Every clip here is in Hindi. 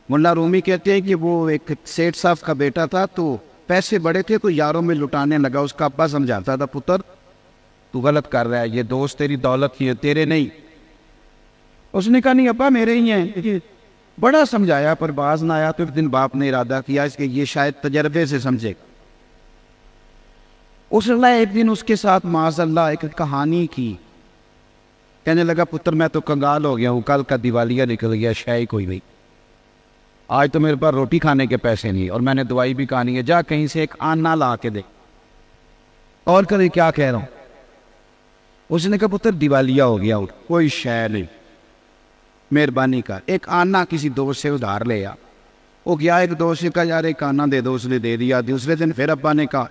मुल्ला रूमी कहते हैं कि वो एक सेठ साहब का बेटा था, तो पैसे बड़े थे तो यारों में लुटाने लगा। उसका अब्बा समझाता था, पुत्र तू गलत कर रहा है, ये दोस्त तेरी दौलत की है, तेरे नहीं। उसने कहा नहीं अब्बा मेरे ही हैं। बड़ा समझाया पर बाज ना आया। तो एक दिन बाप ने इरादा किया इसके ये शायद तजर्बे से समझेगा। उसने एक दिन उसके साथ माज़अल्लाह एक कहानी की। कहने लगा पुत्र मैं तो कंगाल हो गया हूँ, कल का दिवालिया निकल गया, शायद कोई नहीं, आज तो मेरे पास रोटी खाने के पैसे नहीं और मैंने दवाई भी खानी है, जा कहीं से एक आना ला के दे। और कभी क्या कह रहा हूँ। उसने कहा पुत्र दिवालिया हो गया, कोई शय नहीं, मेहरबानी कर एक आना किसी दोस्त से उधार ले आ। वो गया, एक दोस्त से कहा यार एक आना दे दो, उसने दे दिया। दूसरे दिन फिर अब्बा ने कहा,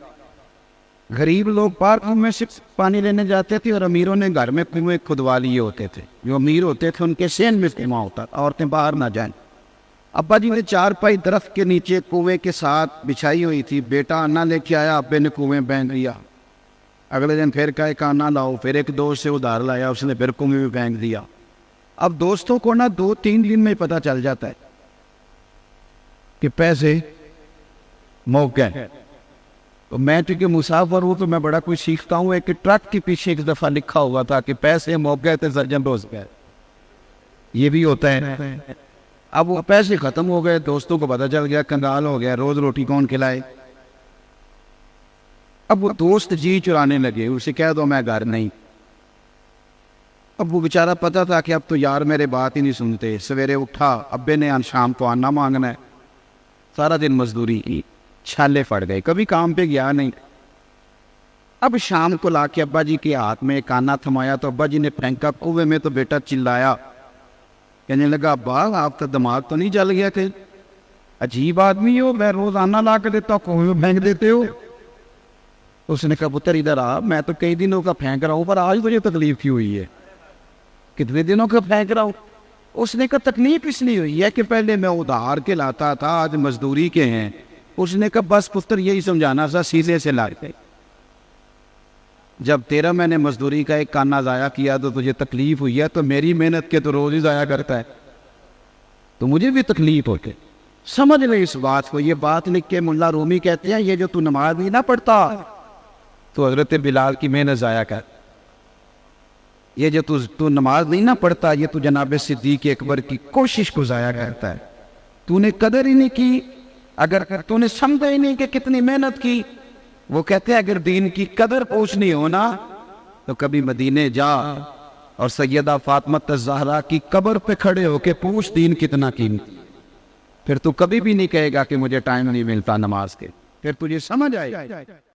गरीब लोग बाहर कुएं से पानी लेने जाते थे और अमीरों ने घर में कुएं खुदवा लिए होते थे। जो अमीर होते थे उनके सेन में कुआं होता था, औरतें बाहर ना जाएं। अब्बा जी ने चारपाई दरख्त के नीचे कुएं के साथ बिछाई हुई थी। बेटा आना लेके आया, अब्बे ने कुएं फेंक दिया। अगले दिन फिर कहा एक आना लाओ, फिर एक दोस्त से उधार लाया, उसने फिर कुएं में फेंक दिया। अब दोस्तों को ना 2-3 दिन में पता चल जाता है कि पैसे मौके हैं। तो मैं चूंकि मुसाफिर हूँ तो मैं बड़ा कुछ सीखता हूँ। एक ट्रक के पीछे एक दफ़ा लिखा हुआ था कि पैसे मौके थे सर्जन रोज गए, ये भी होता है। अब वो पैसे खत्म हो गए, दोस्तों को पता चल गया, कंगाल हो गया, रोज रोटी कौन खिलाए। अब वो दोस्त जी चुराने लगे, उसे कह दो मैं घर नहीं। अब वो बेचारा पता था कि अब तो यार मेरे बात ही नहीं सुनते। सवेरे उठा, अब्बे ने शाम को आना मांगना है, सारा दिन मजदूरी की, छाले फट गए, कभी काम पे गया नहीं। अब शाम को लाके अब्बा जी के हाथ में एक आना थमाया तो अब्बा जी ने फेंका कुएं में। तो बेटा चिल्लाया, कहने लगा अब्बा आपका दिमाग तो नहीं जल गया थे, अजीब आदमी हो, मैं रोज आना ला के देता हूँ, कुएं में फेंक देते हो। तो उसने कहा पुत्र इधर आ, मैं तो कई दिनों का फेंक रहा हूँ पर आज मुझे तकलीफ क्यों हुई है, कितने दिनों का फेंक रहा हूँ। उसने कहा तकलीफ इसलिए हुई है कि पहले मैं उधार के लाता था, आज मजदूरी के हैं। उसने कहा बस पुत्र यही समझाना था, सीधे से लाते। जब तेरा मैंने मजदूरी का एक काना ज़ाया किया तो तुझे तकलीफ हुई है, तो मेरी मेहनत के तो रोज ही ज़ाया करता है, तो मुझे भी तकलीफ होती। समझ ले इस बात को। ये बात लिख के मुल्ला रूमी कहते हैं ये जो तू नमाज नहीं ना पढ़ता तो हजरत बिलाल की मेहनत ज़ाया कर। ये जो तू नमाज नहीं ना पढ़ता, ये तू जनाब सिद्दीक अकबर की कोशिश को ज़ाया करता है। तूने कदर ही नहीं की, अगर तूने समझा ही नहीं कि कितनी मेहनत की। वो कहते हैं अगर दीन की कदर पूछनी हो ना तो कभी मदीने जा और सैयदा फातिमा ज़हरा की कब्र पे खड़े होके पूछ दीन कितना कीमती। फिर तू कभी भी नहीं कहेगा कि मुझे टाइम नहीं मिलता नमाज के, फिर तुझे समझ आएगा।